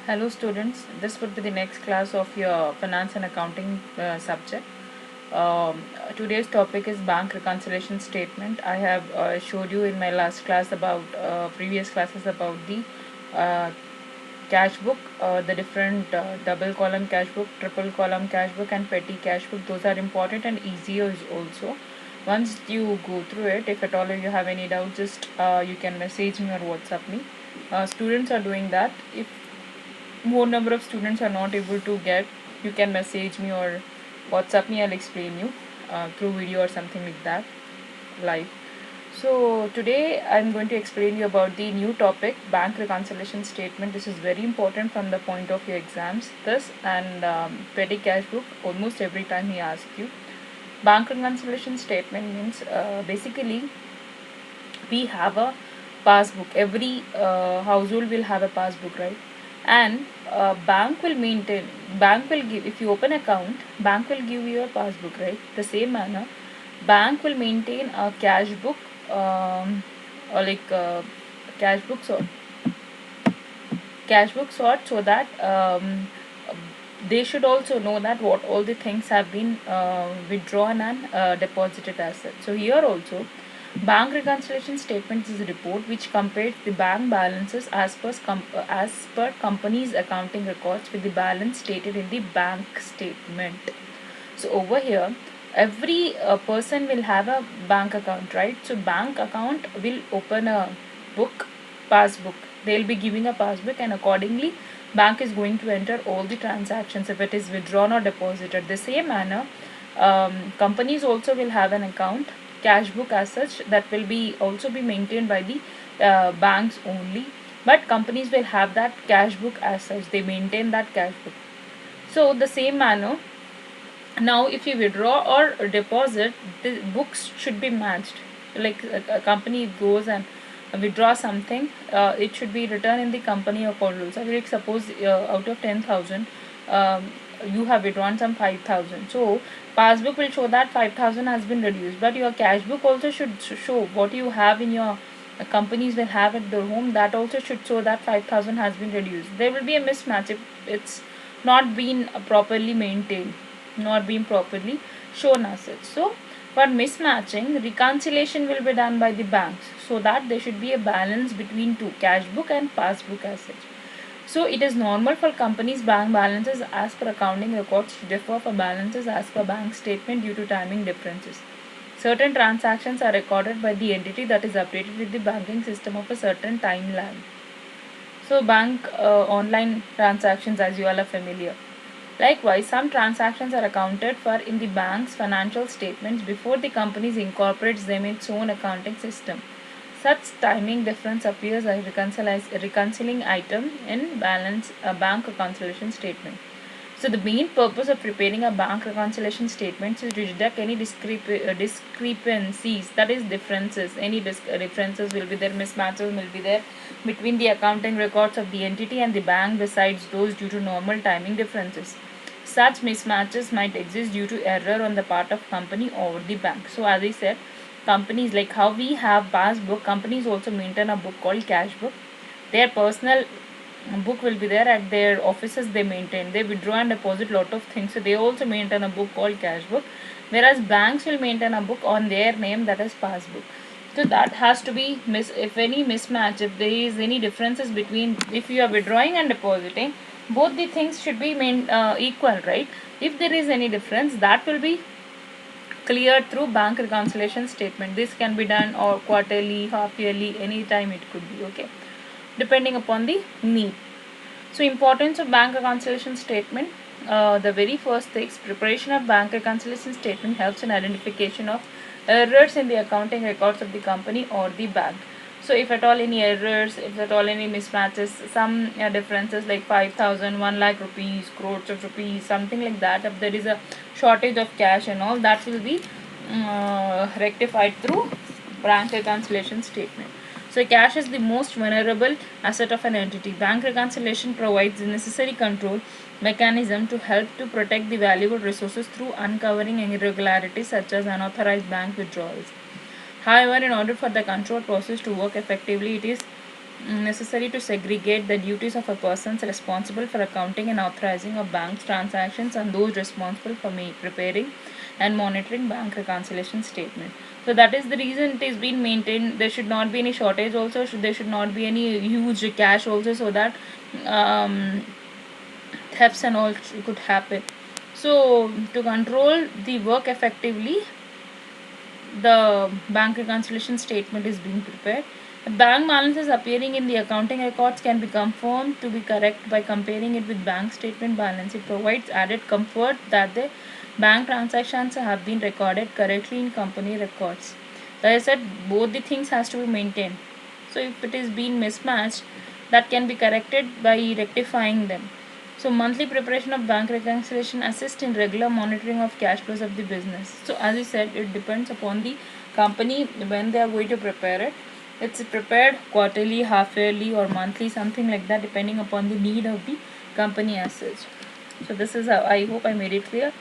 Hello students, this would be the next class of your finance and accounting subject. Today's topic is bank reconciliation statement. I have showed you in my last class about previous classes about the uh, cash book, the different double column cash book, triple column cash book and petty cash book. Those are important and easier also. Once you go through it, if at all you have any doubt, just you can message me or WhatsApp me. Students are doing that. If more number of students are not able to get, you can message me or WhatsApp me. I'll explain you through video or something like that live. So today I'm going to explain you about the new topic, bank reconciliation statement. This is very important from the point of your exams. This and petty cash book, almost every time he asks you. Bank reconciliation statement means basically we have a passbook. Every household will have a passbook, right? And bank will give, if you open account, bank will give you a passbook, right? The same manner, bank will maintain a cash book, or like cash book sort, so that they should also know that what all the things have been withdrawn and deposited as such. So here also, bank reconciliation statement is a report which compares the bank balances as per company's accounting records with the balance stated in the bank statement. So over here, every person will have a bank account, right? So bank account will open a book, passbook. They'll be giving a passbook, and accordingly, bank is going to enter all the transactions if it is withdrawn or deposited. The same manner, companies also will have an account, cash book as such, that will be also be maintained by the banks only. But companies will have that cash book as such. They maintain that cash book. So the same manner, now if you withdraw or deposit, the books should be matched. Like a company goes and withdraw something, it should be written in the company account rules. I will suppose out of 10,000, you have withdrawn some 5,000. So passbook will show that 5,000 has been reduced, but your cash book also should show what you have in your companies will have at their home. That also should show that 5,000 has been reduced. There will be a mismatch if it's not been properly maintained, not being properly shown as such. So for mismatching, reconciliation will be done by the banks, so that there should be a balance between two, cash book and passbook as such. So it is normal for companies' bank balances as per accounting records to differ from balances as per bank statement due to timing differences. Certain transactions are recorded by the entity that is updated with the banking system of a certain timeline. So bank online transactions, as you all are familiar. Likewise, some transactions are accounted for in the bank's financial statements before the company incorporates them in its own accounting system. Such timing difference appears as a reconciling item in balance a bank reconciliation statement. So the main purpose of preparing a bank reconciliation statement is to deduct any discrepancies, that is differences. Any differences will be there, mismatches will be there between the accounting records of the entity and the bank, besides those due to normal timing differences. Such mismatches might exist due to error on the part of company or the bank. So as I said, companies, like how we have passbook, companies also maintain a book called cash book. Their personal book will be there at their offices. They maintain, they withdraw and deposit lot of things, so they also maintain a book called cash book, whereas banks will maintain a book on their name, that is passbook. So that has to be if any mismatch, if there is any differences between, if you are withdrawing and depositing, both the things should be equal, right? If there is any difference, that will be cleared through bank reconciliation statement. This can be done or quarterly, half yearly, anytime it could be, okay, depending upon the need. So importance of bank reconciliation statement. The very first things, preparation of bank reconciliation statement helps in identification of errors in the accounting records of the company or the bank. So if at all any errors, if at all any mismatches, some differences like 5,000, 1 lakh rupees, crores of rupees, something like that, if there is a shortage of cash and all, that will be rectified through bank reconciliation statement. So cash is the most vulnerable asset of an entity. Bank reconciliation provides the necessary control mechanism to help to protect the valuable resources through uncovering irregularities such as unauthorized bank withdrawals. However, in order for the control process to work effectively, it is necessary to segregate the duties of a persons responsible for accounting and authorizing of bank transactions and those responsible for preparing and monitoring bank reconciliation statement. So that is the reason it is being maintained. There should not be any shortage also. There should not be any huge cash also, so that um, thefts and all could happen. So to control the work effectively, the bank reconciliation statement is being prepared. The bank balances appearing in the accounting records can be confirmed to be correct by comparing it with bank statement balance. It provides added comfort that the bank transactions have been recorded correctly in company records. Like I said, both the things has to be maintained. So if it is being mismatched, that can be corrected by rectifying them. So monthly preparation of bank reconciliation assists in regular monitoring of cash flows of the business. So as I said, it depends upon the company when they are going to prepare it. It's prepared quarterly, half yearly or monthly, something like that, depending upon the need of the company as such. So this is how I hope I made it clear.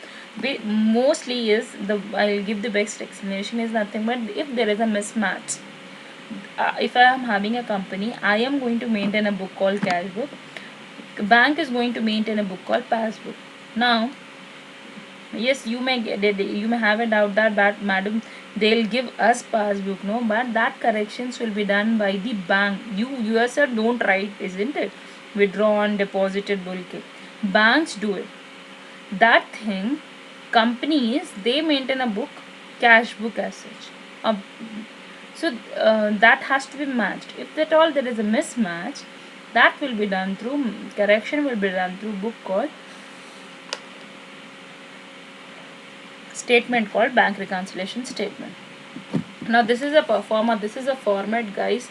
Mostly is the I'll give the best explanation is nothing but if there is a mismatch. If I am having a company, I am going to maintain a book called cash book. Bank is going to maintain a book called passbook. Now, yes, you may you may have a doubt that madam they'll give us passbook, no, but that corrections will be done by the bank. You yourself don't write, isn't it? Withdrawn, deposited, bulk. Banks do it. That thing, companies they maintain a book, cash book as such. Uh, so that has to be matched. If at all there is a mismatch, that will be done through correction will be done through book called statement called bank reconciliation statement. Now this is a performer, this is a format guys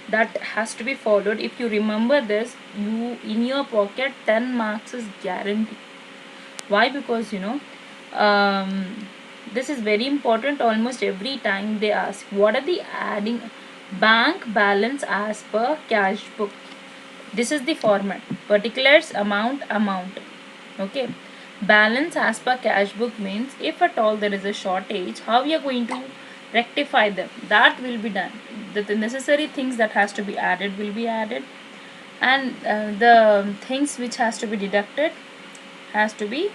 that has to be followed. If you remember this, you in your pocket 10 marks is guaranteed. Why? Because this is very important. Almost every time they ask what are the adding bank balance as per cash book. This is the format. Particulars, amount. Okay. Balance as per cash book means if at all there is a shortage, how we are going to rectify them, that will be done. The necessary things that has to be added will be added, and the things which has to be deducted has to be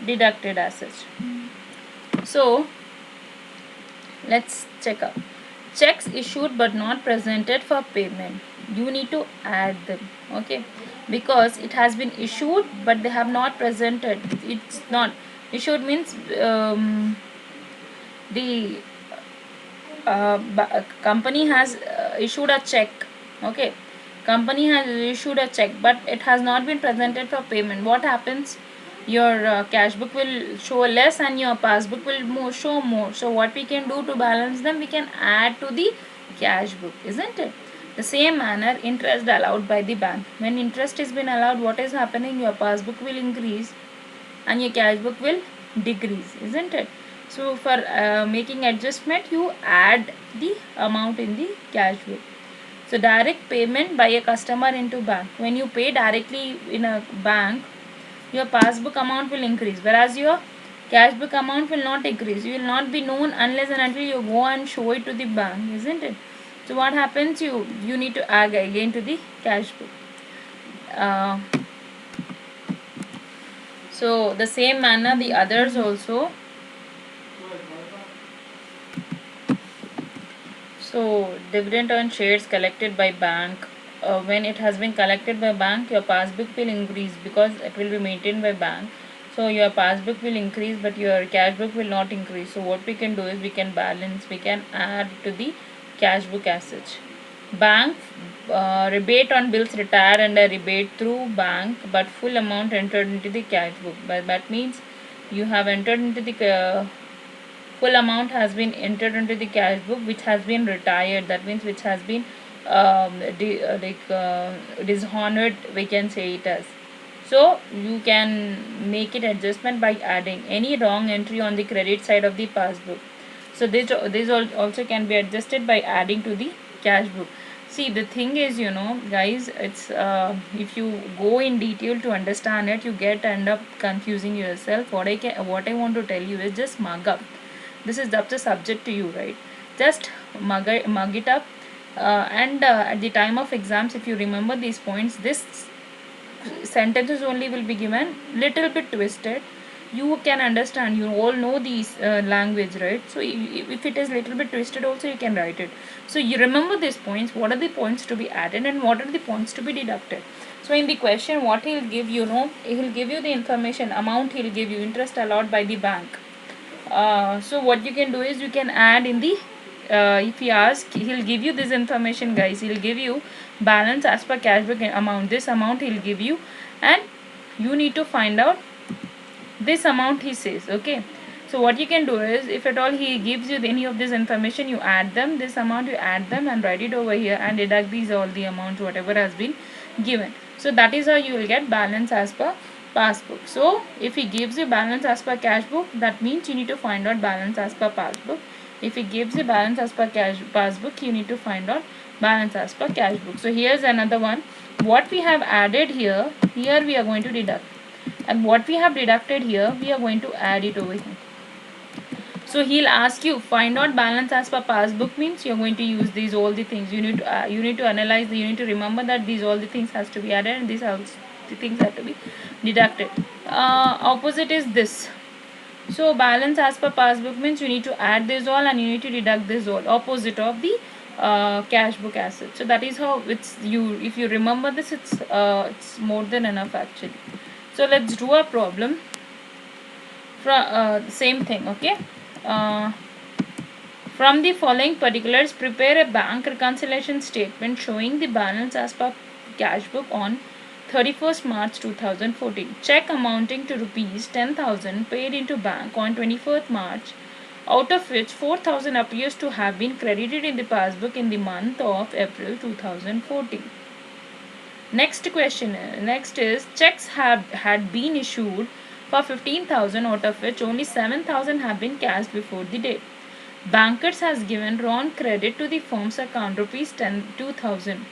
deducted as such. So let's check out checks issued but not presented for payment. You need to add them, okay, because it has been issued but they have not presented. It's not issued means the company has issued a check, okay, company has issued a check but it has not been presented for payment. What happens? Your cash book will show less and your passbook will show more. So what we can do to balance them, we can add to the cash book, isn't it? The same manner, interest allowed by the bank. When interest has been allowed, what is happening? Your passbook will increase and your cash book will decrease, isn't it? So for making adjustment, you add the amount in the cash book. So direct payment by a customer into bank. When you pay directly in a bank, your passbook amount will increase, whereas your cash book amount will not increase. You will not be known unless and until you go and show it to the bank, isn't it? So what happens? You need to add again to the cash book. So the same manner the others also. So dividend on shares collected by bank. When it has been collected by bank, your passbook will increase because it will be maintained by bank. So your passbook will increase but your cash book will not increase. So what we can do is we can balance, we can add to the cash book as such. Bank rebate on bills retired and a rebate through bank but full amount entered into the cash book. But that means you have entered into the full amount has been entered into the cash book which has been retired, that means which has been dishonored, we can say it as. So you can make it adjustment by adding any wrong entry on the credit side of the passbook. So this also can be adjusted by adding to the cash book. See, the thing is, guys, it's if you go in detail to understand it, you end up confusing yourself. What I want to tell you is just mug up. This is up to subject to you, right? Just mug it up, and at the time of exams, if you remember these points, this sentences only will be given little bit twisted. You can understand, you all know these language, right? So if it is little bit twisted also, you can write it. So you remember these points, what are the points to be added and what are the points to be deducted. So in the question, what he will give, he will give you the information, amount he will give you, interest allowed by the bank. So what you can do is, you can add in the if he ask, he'll give you this information, guys. He'll give you balance as per cashback amount, this amount he'll give you, and you need to find out this amount he says. Okay, so what you can do is, if at all he gives you any of this information, you add them, this amount you add them and write it over here and deduct these all the amounts whatever has been given. So that is how you will get balance as per passbook. So if he gives you balance as per cash book, that means you need to find out balance as per passbook. If he gives you balance as per passbook, you need to find out balance as per cash book. So here's another one. What we have added here we are going to deduct, and what we have deducted here we are going to add it over here. So he'll ask you, find out balance as per passbook, means you're going to use these all the things. You need to analyze, you need to remember that these all the things has to be added and these all the things have to be deducted. Opposite is this. So balance as per passbook means you need to add this all and you need to deduct this all, opposite of the cash book asset. So that is how it's, you if you remember this, it's more than enough actually. So let's do a problem from same thing. Okay, uh, from the following particulars, prepare a bank reconciliation statement showing the balance as per cash book on 31st March 2014. Check amounting to rupees 10,000 paid into bank on 24th March, out of which 4,000 appears to have been credited in the passbook in the month of April 2014. Next is checks had been issued for 15,000, out of which only 7,000 have been cashed before the date. Bankers has given wrong credit to the firm's account rupees 2,000.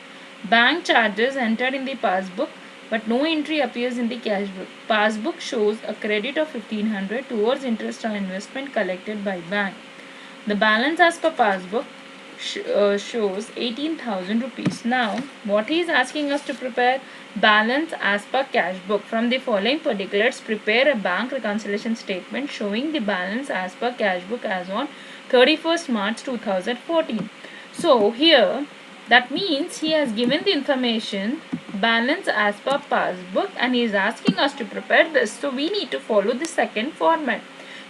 Bank charges entered in the passbook, but no entry appears in the cash book. Passbook shows a credit of 1,500 towards interest on investment collected by bank. The balance as per passbook shows 18,000 rupees. Now, what he is asking us to prepare, balance as per cash book. From the following particulars, prepare a bank reconciliation statement showing the balance as per cash book as on 31st March 2014. So, here, that means he has given the information balance as per passbook and he is asking us to prepare this. So, we need to follow the second format.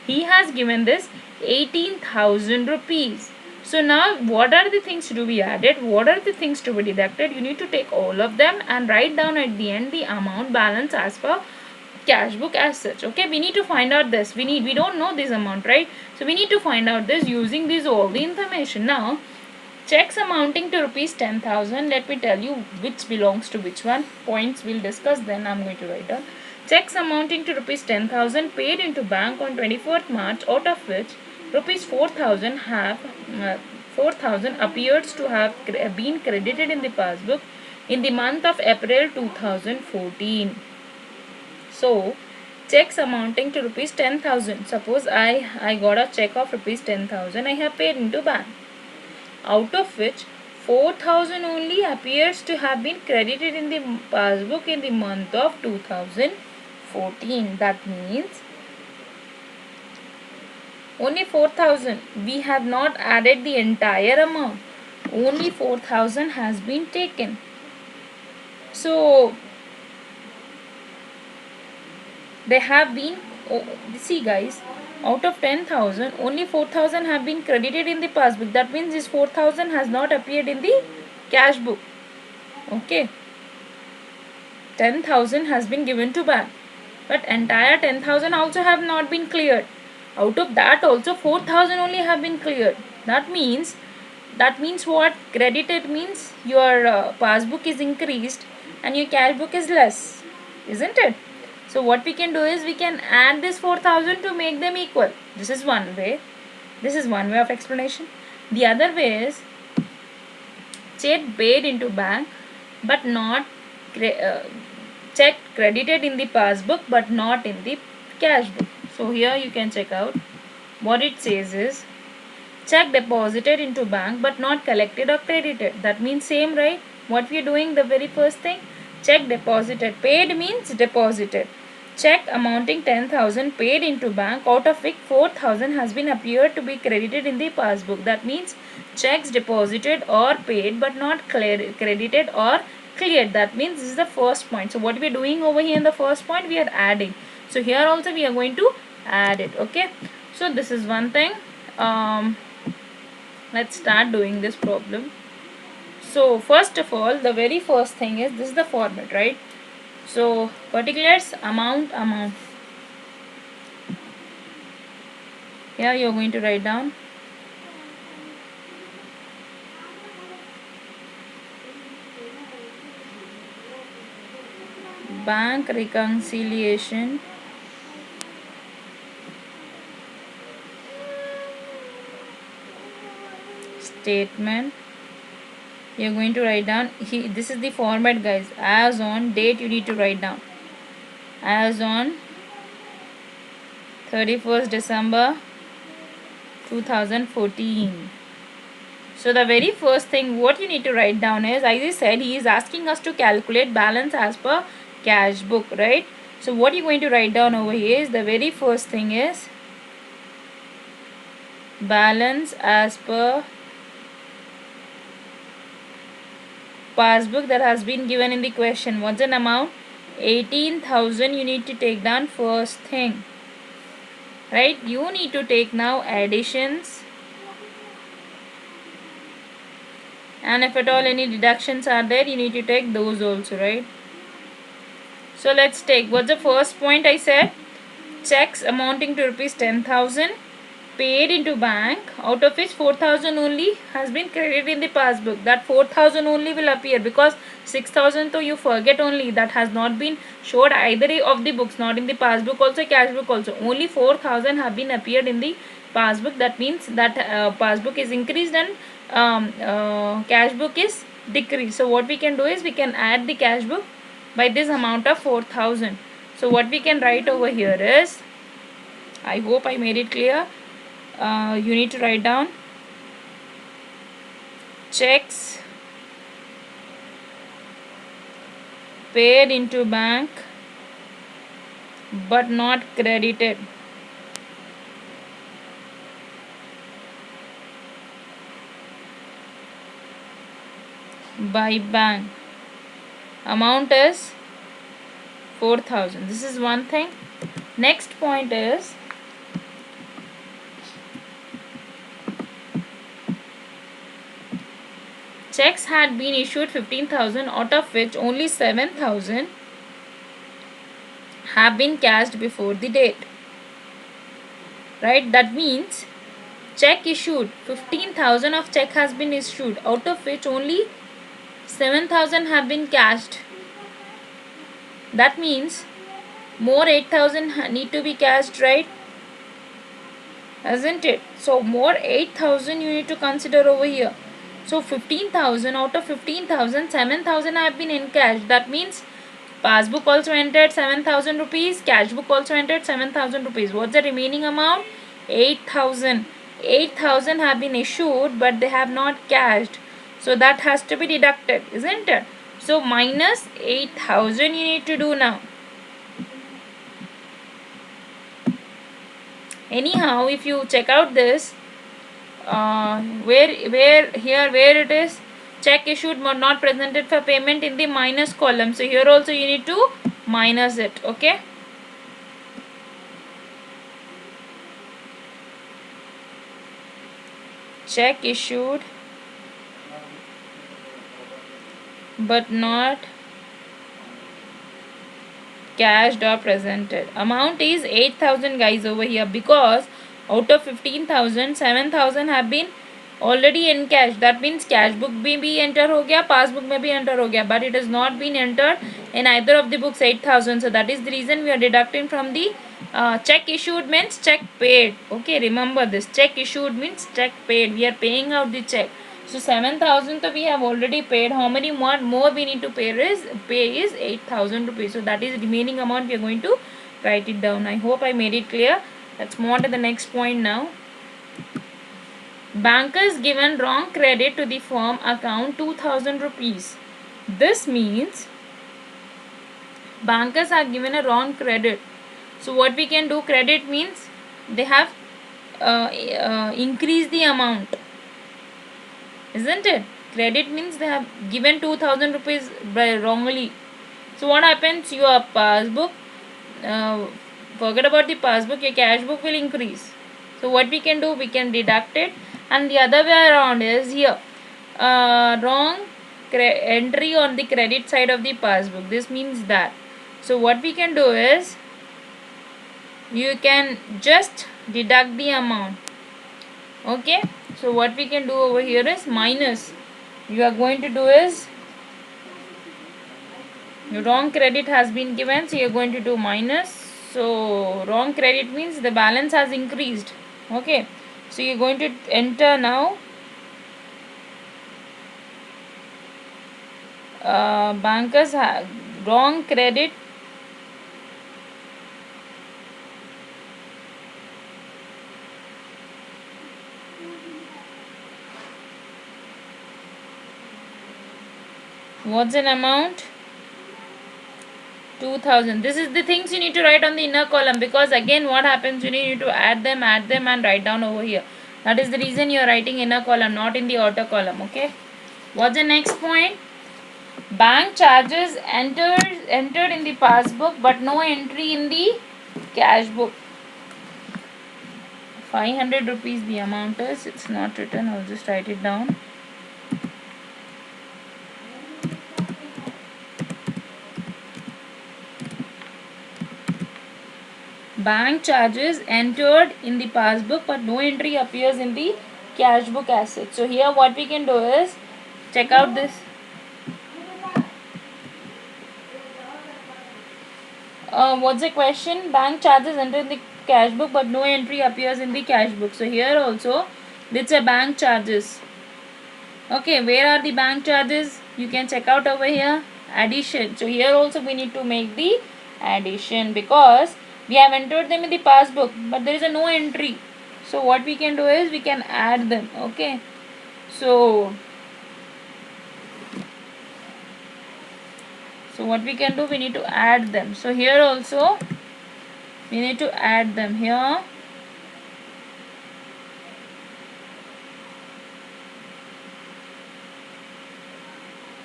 He has given this 18,000 rupees. So now what are the things to be added? What are the things to be deducted? You need to take all of them and write down at the end the amount balance as per cash book as such. Okay, we need to find out this. We don't know this amount, right? So we need to find out this using this all the information. Now checks amounting to rupees 10,000. Let me tell you which belongs to which one. Points we'll discuss, then I'm going to write down. Checks amounting to rupees 10,000 paid into bank on 24th March, out of which rupees 4,000 appears to have been credited in the passbook in the month of April 2014. So checks amounting to rupees 10,000. Suppose I got a check of rupees 10,000 I have paid into bank, out of which 4,000 only appears to have been credited in the passbook in the month of 2014. That means only 4,000. We have not added the entire amount. Only 4,000 has been taken. So they have been, see guys, out of 10,000 only 4,000 have been credited in the passbook. That means this 4,000 has not appeared in the cash book. Okay, 10,000 has been given to bank, but entire 10,000 also have not been cleared. Out of that also 4,000 only have been cleared. That means what? Credited means your passbook is increased and your cash book is less, isn't it? So what we can do is, we can add this 4,000 to make them equal. This is one way. This is one way of explanation. The other way is, check paid into bank but not check credited in the passbook but not in the cash book. So here you can check out what it says is, check deposited into bank but not collected or credited. That means same, right? What we are doing, the very first thing, check deposited. Paid means deposited. Check amounting 10,000 paid into bank, out of which 4,000 has been appeared to be credited in the passbook. That means checks deposited or paid but not credited or cleared. That means this is the first point. So what we are doing over here in the first point, we are adding. So here also we are going to add it. Okay, so this is one thing. Let's start doing this problem. So first of all, the very first thing is, this is the format, right? So particulars, amount. Here you're going to write down bank reconciliation statement. You're going to write down, this is the format, guys. As on date, you need to write down as on 31st December 2014. So the very first thing what you need to write down is, as I said, he is asking us to calculate balance as per cash book, right? So what you're going to write down over here is, the very first thing is balance as per passbook that has been given in the question. What's an amount? 18,000. You need to take down first thing, right? You need to take now additions, and if at all any deductions are there, you need to take those also, right? So let's take, what's the first point I said? Checks amounting to rupees 10,000 paid into bank, out of which 4,000 only has been credited in the passbook. That 4,000 only will appear, because 6,000 so you forget only, that has not been showed either of the books, not in the passbook also, cash book also. Only 4,000 have been appeared in the passbook. That means that passbook is increased and cash book is decreased. So what we can do is, we can add the cash book by this amount of 4,000. So what we can write over here is, I hope I made it clear. You need to write down checks paid into bank but not credited by bank. Amount is 4,000. This is one thing. Next point is, checks had been issued 15,000, out of which only 7,000 have been cashed before the date, right? That means check issued, 15,000 of check has been issued, out of which only 7,000 have been cashed. That means more 8,000 need to be cashed, right? Isn't it? So more 8,000 you need to consider over here. So 15,000, out of 15,000, 7,000 have been encashed. That means passbook also entered 7,000 rupees, cash book also entered 7,000 rupees. What's the remaining amount? 8,000. 8,000 have been issued but they have not cashed. So that has to be deducted, isn't it? So minus 8,000 you need to do now. Anyhow, if you check out this, where it is, check issued but not presented for payment, in the minus column. So here also you need to minus it. Okay, check issued but not cashed or presented. Amount is 8,000, guys, over here, because out of 15,000, 7,000 have been already in cash. That means cash book में भी enter हो गया, passbook में भी enter हो गया, but it has not been entered in either of the books 8,000. So that is the reason we are deducting from the check issued means check paid. Okay, remember this, check issued means check paid. We are paying out the check. So 7,000 so we have already paid. How many more we need to pay is 8,000 rupees. So that is remaining amount. We are going to write it down. I hope I made it clear. Let's move on to the next point now. Bankers given wrong credit to the firm account 2000 rupees. This means bankers are given a wrong credit. So what we can do, credit means they have increased the amount, isn't it? Credit means they have given 2000 rupees by wrongly. So what happens, your passbook, uh, forget about the passbook, your cash book will increase. So what we can do, we can deduct it. And the other way around is here, wrong entry on the credit side of the passbook. This means that, so what we can do is, you can just deduct the amount. Okay, so what we can do over here is minus. You are going to do is, wrong credit has been given, so you are going to do minus. So wrong credit means the balance has increased. Okay, so you are going to enter now bankers have wrong credit. What's an amount? 2000. This is the things you need to write on the inner column, because again what happens, you need to add them and write down over here. That is the reason you are writing inner column, not in the outer column. Okay, what's the next point? Bank charges entered in the passbook but no entry in the cash book. 500 rupees the amount is, it's not written, I'll just write it down. Bank charges entered in the passbook but no entry appears in the cash book asset. So here what we can do is, check out this. What's the question? Bank charges entered in the cash book but no entry appears in the cash book. So here also it's a bank charges. Okay, where are the bank charges? You can check out over here, addition. So here also we need to make the addition, because we have entered them in the passbook but there is a no entry. So what we can do is, we can add them. Okay, so what we can do, we need to add them. So here also we need to add them here.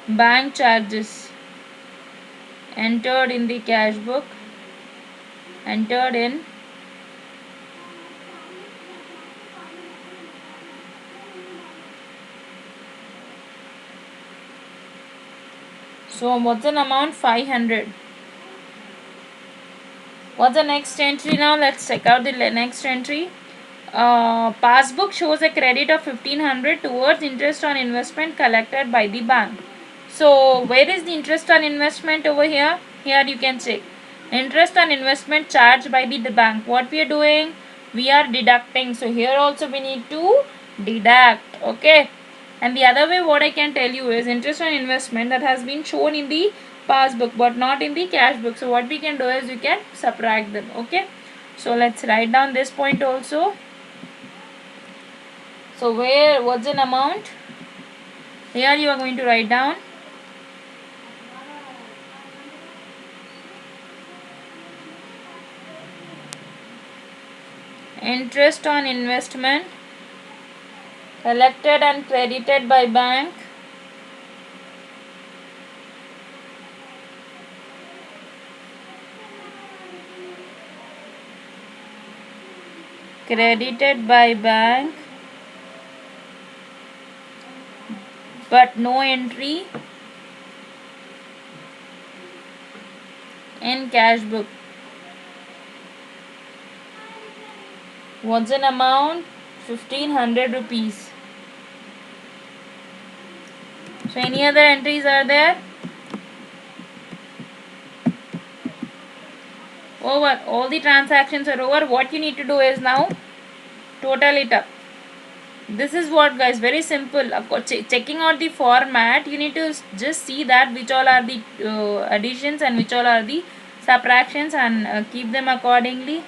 Bank charges entered in the cash book, entered in so what's an amount? 500. What's the next entry now? Let's check out the next entry. Passbook shows a credit of 1500 towards interest on investment collected by the bank. So where is the interest on investment over here? Here you can check. Interest on investment charged by the bank. What we are doing? We are deducting. So here also we need to deduct. Okay. And the other way what I can tell you is, interest on investment that has been shown in the passbook but not in the cash book. So what we can do is, we can subtract them. Okay. So let's write down this point also. So what's an amount? Here you are going to write down interest on investment collected and credited by bank but no entry in cash book. What's an amount? 1500 rupees. So any other entries are there? Over. All the transactions are over. What you need to do is now total it up. This is what, guys, very simple. Of course, checking out the format, you need to just see that which all are the additions and which all are the subtractions, and keep them accordingly.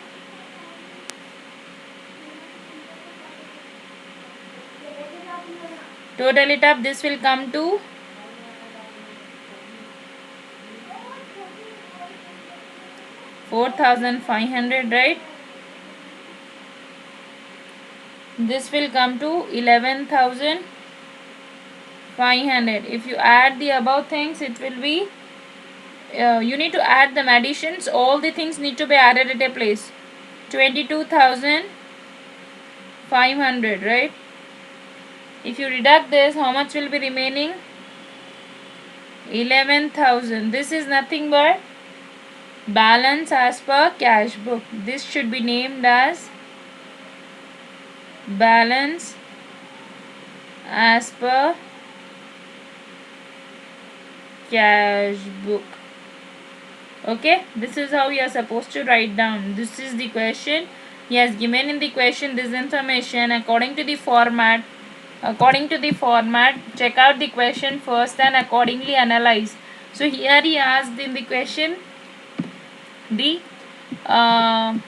Total it up, this will come to 4,500, right? This will come to 11,500. If you add the above things, it will be you need to add them additions. All the things need to be added at a place. 22,500, right? If you deduct this, how much will be remaining? 11,000. This is nothing but balance as per cash book. This should be named as balance as per cash book. Okay, this is how you are supposed to write down. This is the question. He has given in the question this information according to the format. Check out the question first and accordingly analyze. So here he asked in the question the to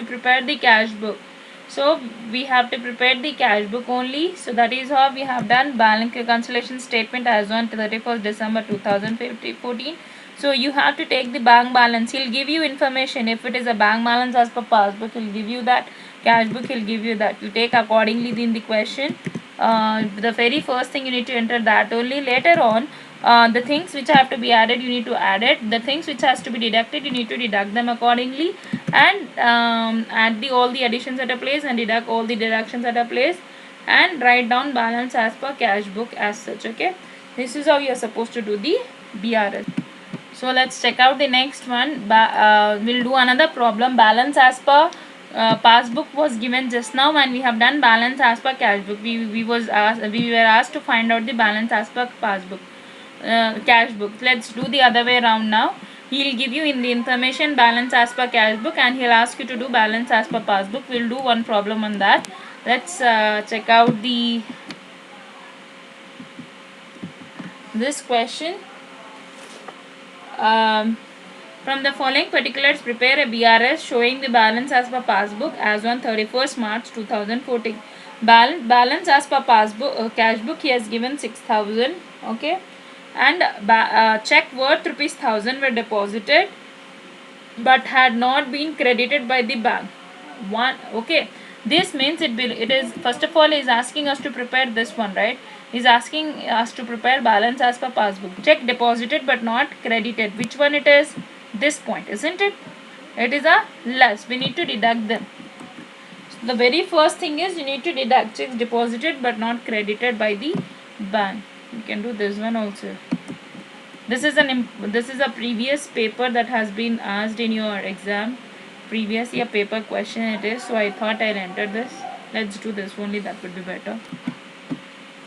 prepare the cash book. So we have to prepare the cash book only. So that is how we have done balance reconciliation statement as on 31st December 2014. So you have to take the bank balance. He'll give you information. If it is a bank balance as per passbook, he'll give you that. Cash book, he'll give you that. You take accordingly in the question. The very first thing you need to enter that only. Later on, the things which have to be added, you need to add it. The things which has to be deducted, you need to deduct them accordingly, and add all the additions at a place and deduct all the deductions at a place, and write down balance as per cash book as such. Okay, this is how you are supposed to do the BRS. So let's check out the next one. We'll do another problem. Balance as per passbook was given just now, and we have done balance as per cash book. We were asked to find out the balance as per passbook, cash book. Let's do the other way around now. He'll give you in the information balance as per cash book, and he'll ask you to do balance as per passbook. We'll do one problem on that. Let's check out this question. From the following particulars, prepare a BRS showing the balance as per passbook as on 31st March 2014. Balance as per passbook, cash book, he has given 6,000. Okay, and check worth ₹1,000 were deposited but had not been credited by the bank. Okay, this means it is, first of all, is asking us to prepare this one, right? Is asking us to prepare balance as per passbook. Check deposited but not credited. Which one it is? This point, isn't it? It is a less. We need to deduct them. So the very first thing is you need to deduct checks deposited but not credited by the bank. You can do this one also. This is a previous paper that has been asked in your exam. Previous year paper question it is. So I thought I'll enter this. Let's do this only. That would be better.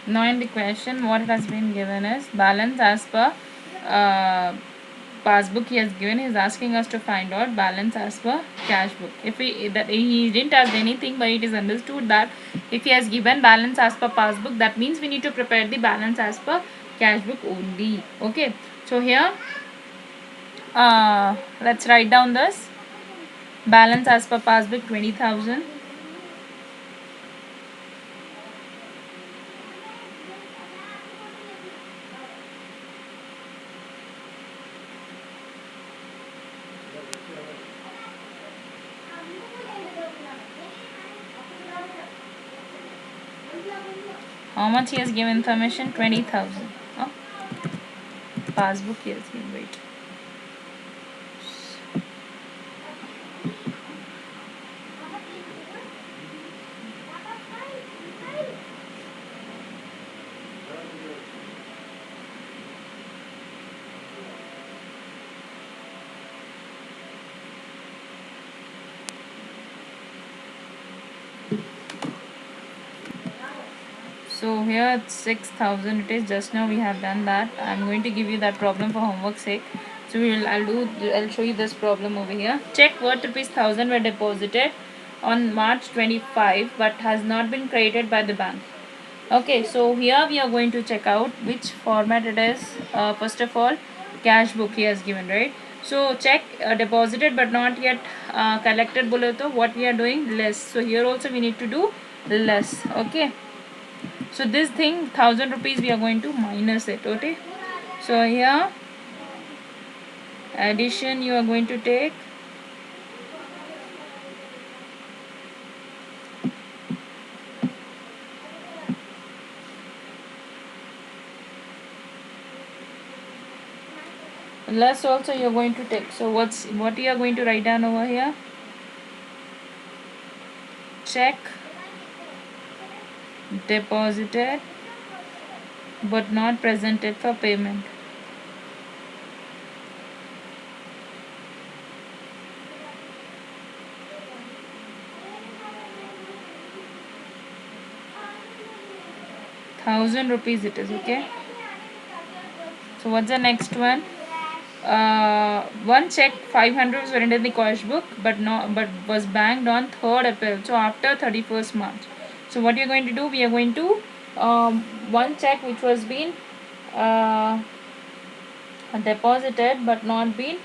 Now in the question, what has been given is balance as per passbook he has given. He is asking us to find out balance as per cash book. If he didn't ask anything, but it is understood that if he has given balance as per passbook, that means we need to prepare the balance as per cash book only. Okay, so here let's write down this balance as per passbook 20,000. How much he has given information? 20,000. Oh, passbook he has given. Wait. So here it's 6,000. It is just now we have done that. I'm going to give you that problem for homework sake. So I'll show you this problem over here. Check worth ₹1,000 were deposited on March 25 but has not been credited by the bank. Okay, so here we are going to check out which format it is. First of all, cash book he has given, right? So check deposited but not yet collected below. So what we are doing? Less. So here also we need to do less. Okay. So this thing 1000 rupees we are going to minus it. Okay, so here addition you are going to take less also you are going to take. So what you are going to write down over here? Check deposited but not presented for payment. ₹1000 it is. Okay, so what's the next one? One check 500 was written in the cash book but was banked on 3rd April, so after 31st March. So what you're going to do, we are going to one check which was been uh, deposited but not been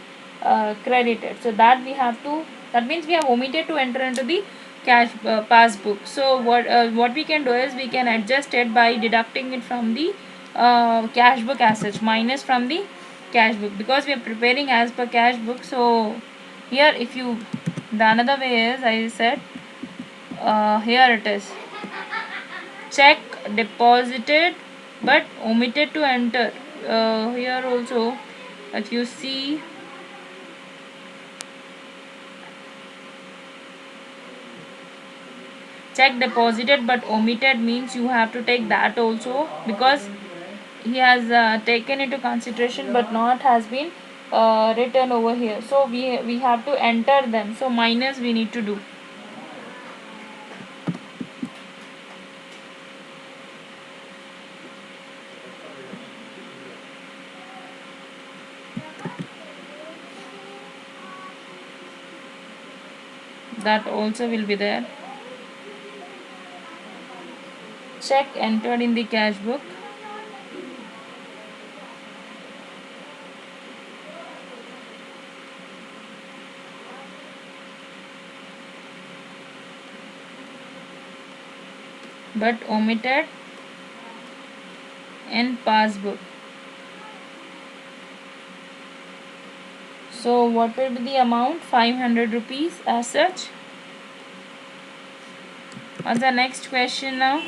credited, so that means we have omitted to enter into the cash passbook. So what we can do is we can adjust it by deducting it from the cash book as such, minus from the cash book, because we are preparing as per cash book. So here if you, the another way is, I said here it is, check deposited but omitted to enter. Here also if you see, check deposited but omitted means you have to take that also, because he has taken into consideration but not has been written over here. So we have to enter them, so minus we need to do. That also will be there. Check entered in the cash book but omitted in passbook. So what will be the amount? 500 rupees as such. On the next question now,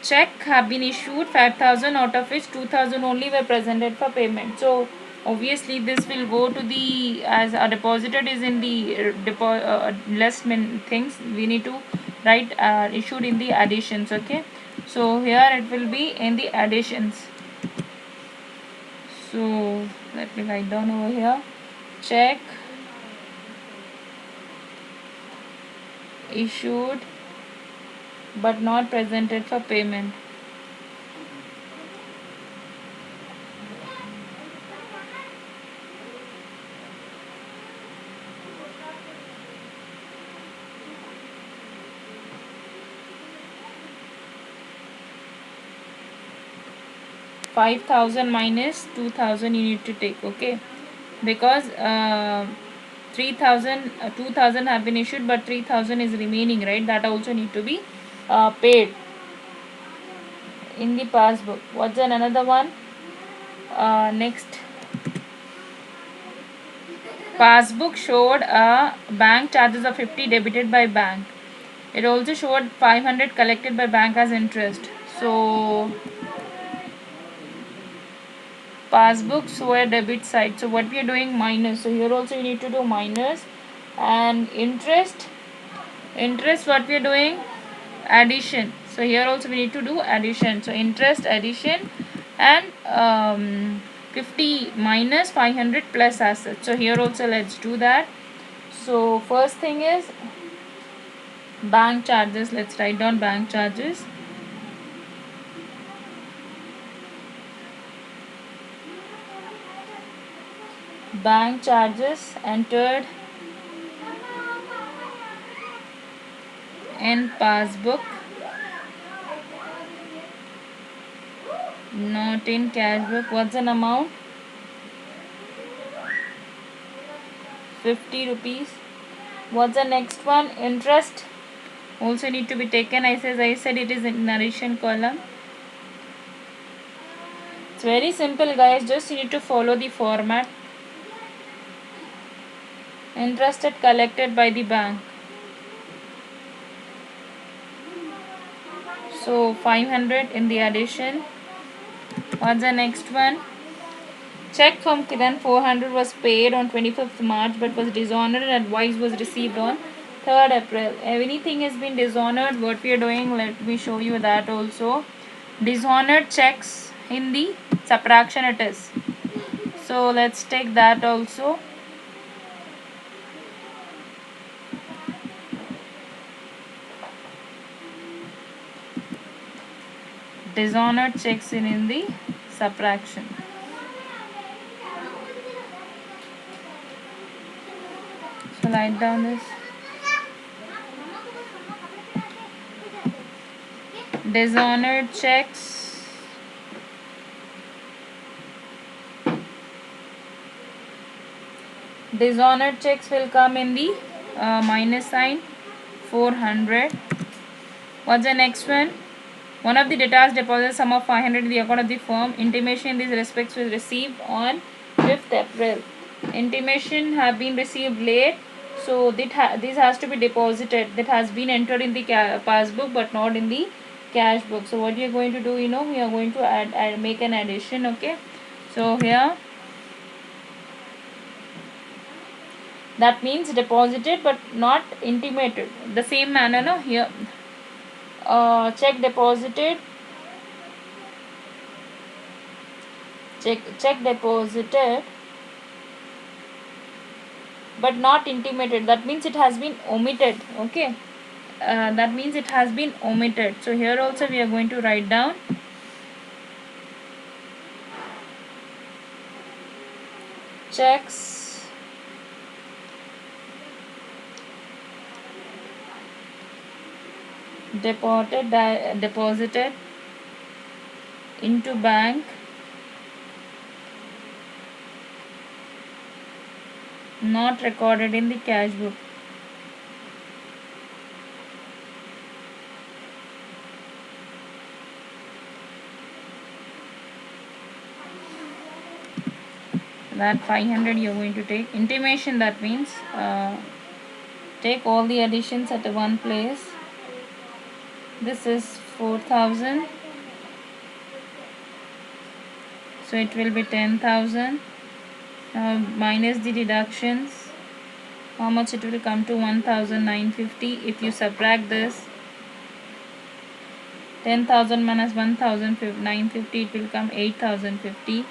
check have been issued 5000, out of which 2000 only were presented for payment. So obviously this will go to the, as a deposited is in the less things, we need to write issued in the additions. Okay, so here it will be in the additions. So let me write down over here, check issued but not presented for payment. $5,000 minus 2,000 you need to take. Okay, because 3,000 2,000 have been issued but 3,000 is remaining, right? That also need to be paid in the passbook. What's another one? Next, passbook showed a bank charges of 50 debited by bank. It also showed 500 collected by bank as interest. So passbooks were debit side, so what we are doing, minus. So here also you need to do minus. And interest what we are doing, addition. So here also we need to do addition. So interest addition, and 50 minus 500 plus assets. So here also let's do that. So first thing is bank charges. Let's write down bank charges. Bank charges entered in passbook, not in cash book. What's an amount? 50 rupees. What's the next one? Interest also need to be taken. As I said, it is in narration column. It's very simple, guys. Just you need to follow the format. Interest collected by the bank. So 500 in the addition. What's the next one? Check from Kiran 400 was paid on 25th March but was dishonored and advice was received on 3rd April. Anything has been dishonored, what we are doing, let me show you that also. Dishonored checks in the subtraction it is. So let's take that also. Dishonored checks in the subtraction. So write down this. Dishonored checks will come in the minus sign 400. What's the next one? One of the debtors deposited sum of 500 in the account of the firm. Intimation in these respects was received on 5th April. Intimation have been received late, so this has to be deposited. That has been entered in the passbook but not in the cash book. So what we are going to do, we are going to make an addition. Okay, so here that means deposited but not intimated. The same manner, no, here check deposited, check deposited but not intimated. That means it has been omitted. Okay, that means it has been omitted. So here also we are going to write down checks deposited into bank not recorded in the cash book. That 500 you are going to take. Intimation, that means take all the additions at one place. This is 4,000, so it will be 10,000. Now minus the deductions, how much it will come to? 1,950. If you subtract this, 10,000 minus 1,950, it will come 8,050.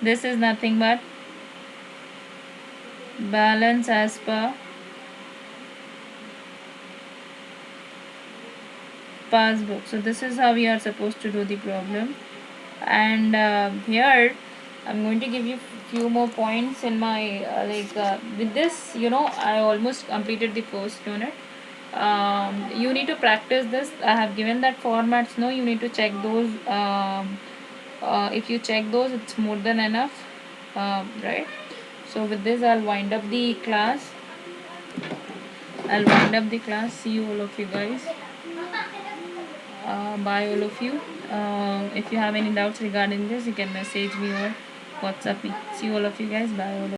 This is nothing but balance as per passbook. So this is how we are supposed to do the problem. And here I'm going to give you few more points in my with this, I almost completed the first unit. You need to practice this. I have given that formats. No, you need to check those. If you check those, it's more than enough, right? So with this I'll wind up the class. See you all of you guys. Bye all of you. If you have any doubts regarding this, you can message me or WhatsApp me. See you all of you guys. Bye all of you.